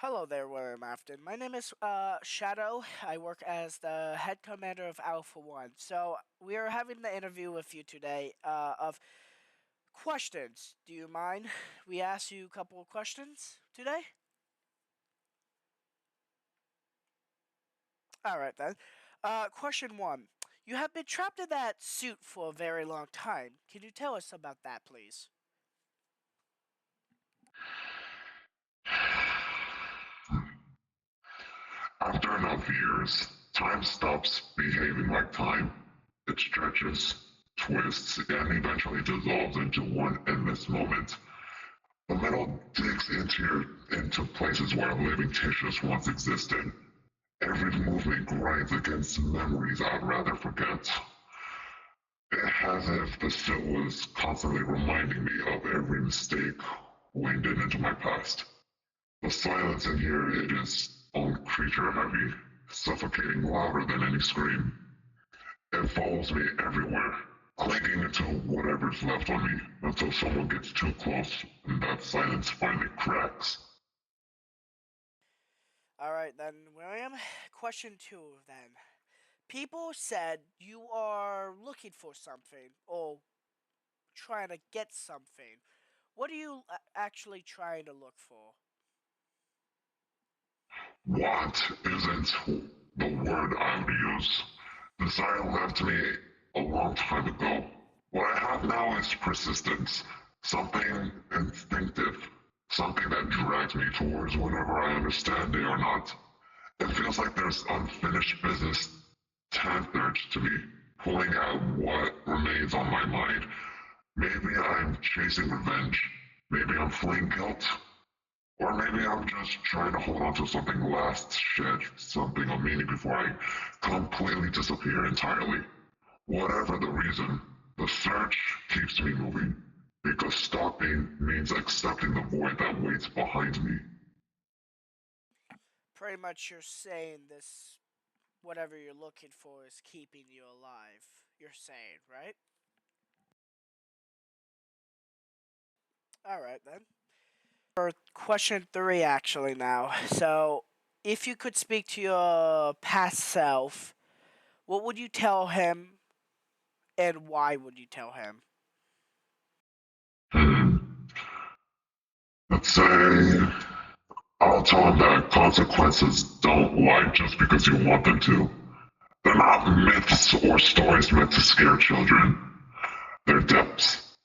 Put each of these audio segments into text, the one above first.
Hello there, William Afton. My name is Shadow. I work as the head commander of Alpha One. So we are having the interview with you today of questions. Do you mind? We ask you a couple of questions today. All right then. Question one: You have been trapped in that suit for a very long time. Can you tell us about that, please? After enough years, time stops behaving like time. It stretches, twists, and eventually dissolves into one endless moment. The metal digs into places where living tissues once existed. Every movement grinds against memories I'd rather forget. As if the suit was constantly reminding me of every mistake winged into my past. The silence in here, it is own creature heavy, suffocating louder than any scream. It follows me everywhere, clinging into whatever's left on me until someone gets too close and that silence finally cracks. All right then, William. Question two then. People said you are looking for something or trying to get something. What are you actually trying to look for? Want isn't the word I would use. Desire left me a long time ago. What I have now is persistence, something instinctive, something that drags me towards whatever I understand it or not. It feels like there's unfinished business tethered to me, pulling at what remains on my mind. Maybe I'm chasing revenge. Maybe I'm fleeing guilt. Or maybe I'm just trying to hold on to something last shed something of meaning before I completely disappear entirely. Whatever the reason, the search keeps me moving. Because stopping means accepting the void that waits behind me. Pretty much you're saying this, whatever you're looking for is keeping you alive. You're saying, right? Alright then. For question three, actually, now. So, if you could speak to your past self, what would you tell him and why would you tell him? Hmm. Let's say I'll tell him that consequences don't lie just because you want them to. They're not myths or stories meant to scare children. They're depths,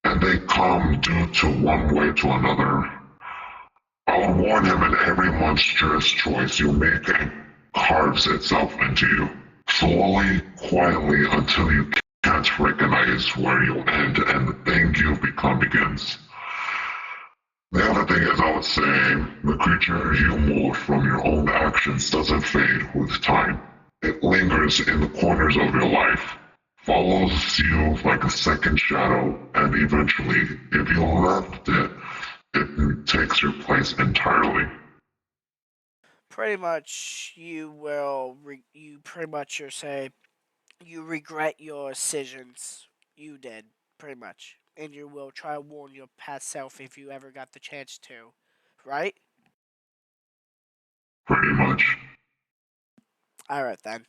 and they come due to one way to another. I'll warn him in every monstrous choice you make carves itself into you, slowly, quietly, until you can't recognize where you end and the thing you've become begins. The other thing is, I would say, the creature you mold from your own actions doesn't fade with time. It lingers in the corners of your life, follows you like a second shadow, and eventually, if you left it, it takes your place entirely. Pretty much, you pretty much you say, you regret your decisions you did, pretty much. And you will try to warn your past self if you ever got the chance to, right? Pretty much. Alright then.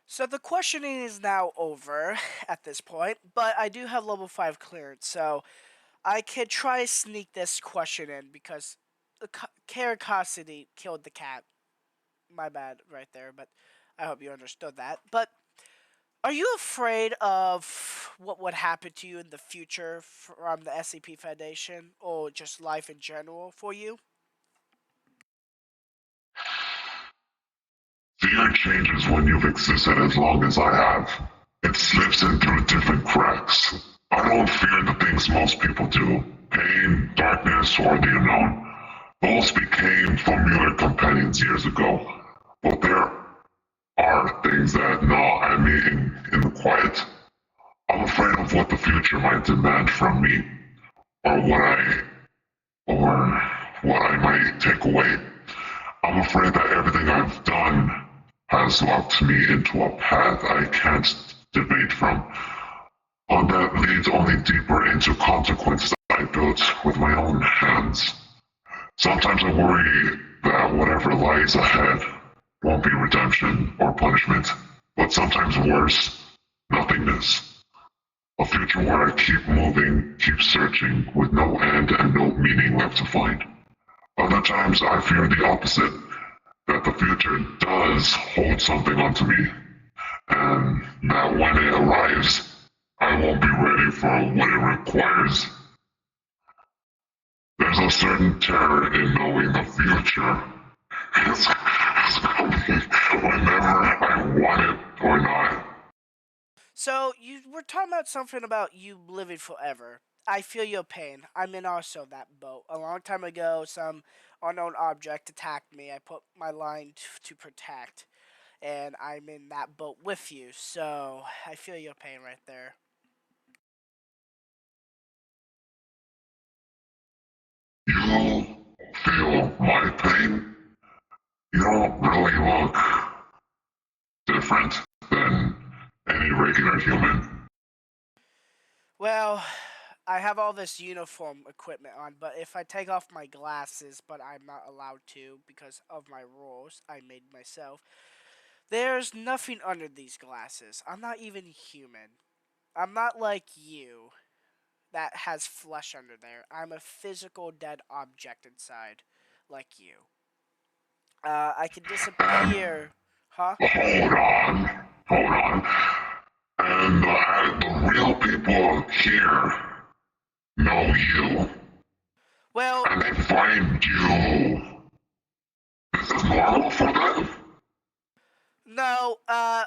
So the questioning is now over at this point, but I do have level 5 clearance, so I could try to sneak this question in because the curiosity killed the cat. My bad right there, but I hope you understood that. But are you afraid of what would happen to you in the future from the SCP-Foundation or just life in general for you? Fear changes when you've existed as long as I have. It slips in through different cracks. I don't fear the things most people do. Pain, darkness, or the unknown. Those became familiar companions years ago. But there are things that gnaw at me in the quiet. I'm afraid of what the future might demand from me, or or what I might take away. I'm afraid that everything I've done has locked me into a path I can't deviate from, one that leads only deeper into consequences I built with my own hands. Sometimes I worry that whatever lies ahead won't be redemption or punishment, but sometimes worse, nothingness. A future where I keep moving, keep searching, with no end and no meaning left to find. Other times I fear the opposite, that the future does hold something onto me, and that when it arrives, I won't be ready for what it requires. There's a certain terror in knowing the future is coming whenever I want it or not. So you were talking about something about you living forever. I feel your pain. I'm in also that boat. A long time ago, some unknown object attacked me. I put my line to protect, and I'm in that boat with you. So I feel your pain right there. You feel my pain? You don't really look different than any regular human. Well, I have all this uniform equipment on, but if I take off my glasses, but I'm not allowed to because of my rules I made myself, there's nothing under these glasses. I'm not even human. I'm not like you that has flesh under there. I'm a physical dead object inside, like you. I can And disappear. Huh? hold on. And the real people here know you, Well, and they find you. This is normal for them? no,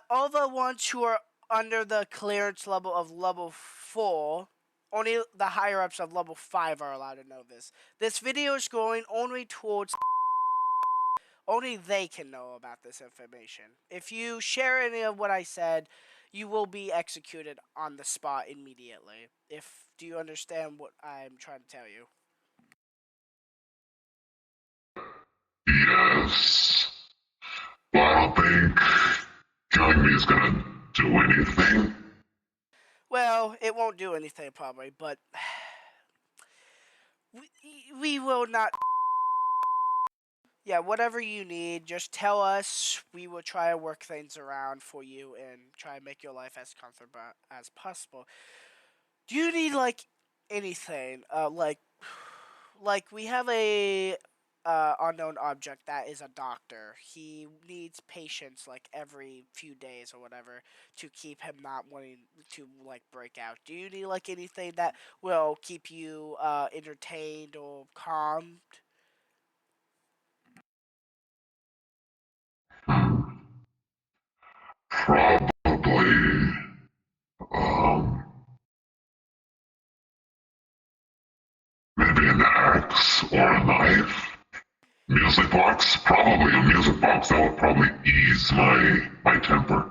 all the ones who are under the clearance level of level 4, only the higher ups of level 5 are allowed to know this. This video is going only towards. Only they can know about this information. If you share any of what I said, you will be executed on the spot immediately. Do you understand what I'm trying to tell you? Yes. But I don't think killing me is gonna do anything. Well, it won't do anything probably, but we will not. Yeah, whatever you need, just tell us. We will try to work things around for you and try and make your life as comfortable as possible. Do you need like anything? Like we have a unknown object that is a doctor. He needs patients like every few days or whatever to keep him not wanting to like break out. Do you need like anything that will keep you entertained or calmed? Probably, um, maybe an axe or a knife. Music box? Probably a music box. That would probably ease my temper.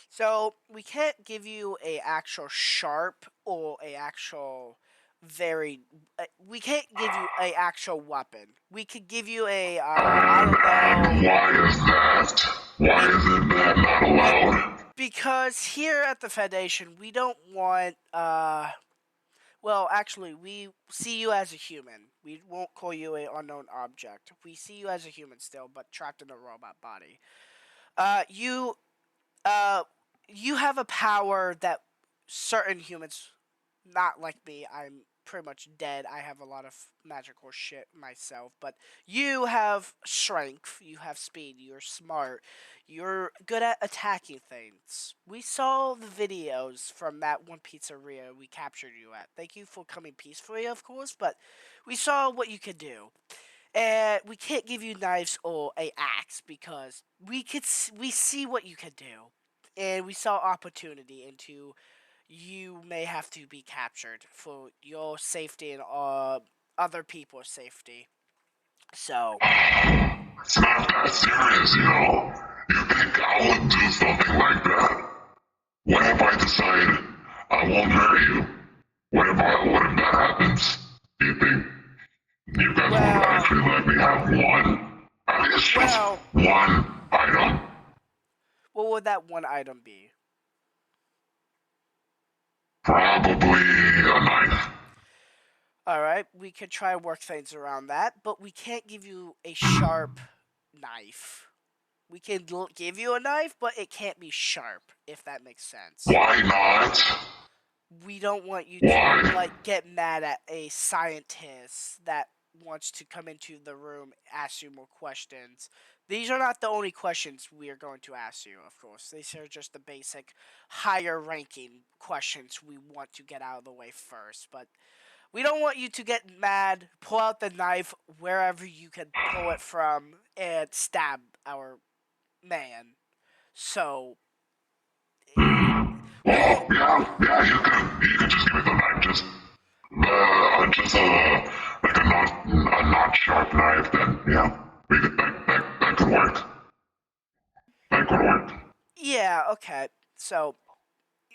So we can't give you a actual sharp or a actual very. We can't give you a actual weapon. We could give you a I don't And know. why is that? Why Be, is it that not be, allowed? because here at the Foundation we don't want well, actually, we see you as a human. We won't call you a unknown object. We see you as a human still, but trapped in a robot body. Uh, you uh, you have a power that certain humans, not like me, I'm pretty much dead. I have a lot of magical shit myself, but you have strength, you have speed, you're smart, you're good at attacking things. We saw the videos from that one pizzeria we captured you at. Thank you for coming peacefully, of course, but we saw what you could do. And we can't give you knives or a axe because we see what you can do, and we saw opportunity into you may have to be captured for your safety and other people's safety. So, It's not that serious, you know? You think I would do something like that? What if I decide I won't hurt you? What if that happens? Do you think you guys would well, actually let me have one? At least just well, one item. what would that one item be? Probably a knife. All right, we could try and work things around that, but we can't give you a sharp knife. We can give you a knife, but it can't be sharp, if that makes sense. Why not? We don't want you to Why? like get mad at a scientist that wants to come into the room, ask you more questions. These are not the only questions we are going to ask you, of course. These are just the basic higher ranking questions we want to get out of the way first. But we don't want you to get mad, pull out the knife wherever you can pull it from, and stab our man. So we Well, want. yeah, you can just give me the knife, like a not sharp knife. Then yeah, that could work. That could work. Yeah, okay. So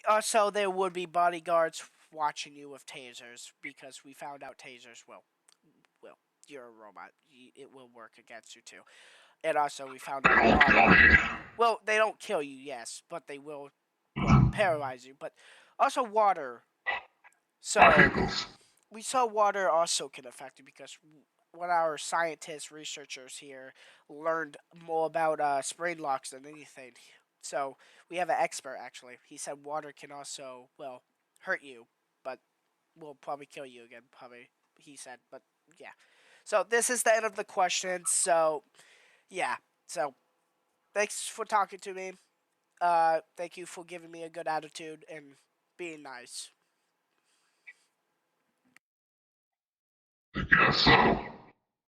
also, there would be bodyguards watching you with tasers because we found out tasers will. You're a robot. It will work against you too. And also, we found They out don't kill water. me. Well, they don't kill you, yes, but they will, well, paralyze you. But also water. I So hate those. we saw water also can affect you because when our scientists, researchers here learned more about spring locks than anything. So we have an expert actually. He said water can also, well, hurt you, but will probably kill you again. Probably he said, but yeah. So this is the end of the questions. So yeah. So thanks for talking to me. Thank you for giving me a good attitude and being nice. I guess so.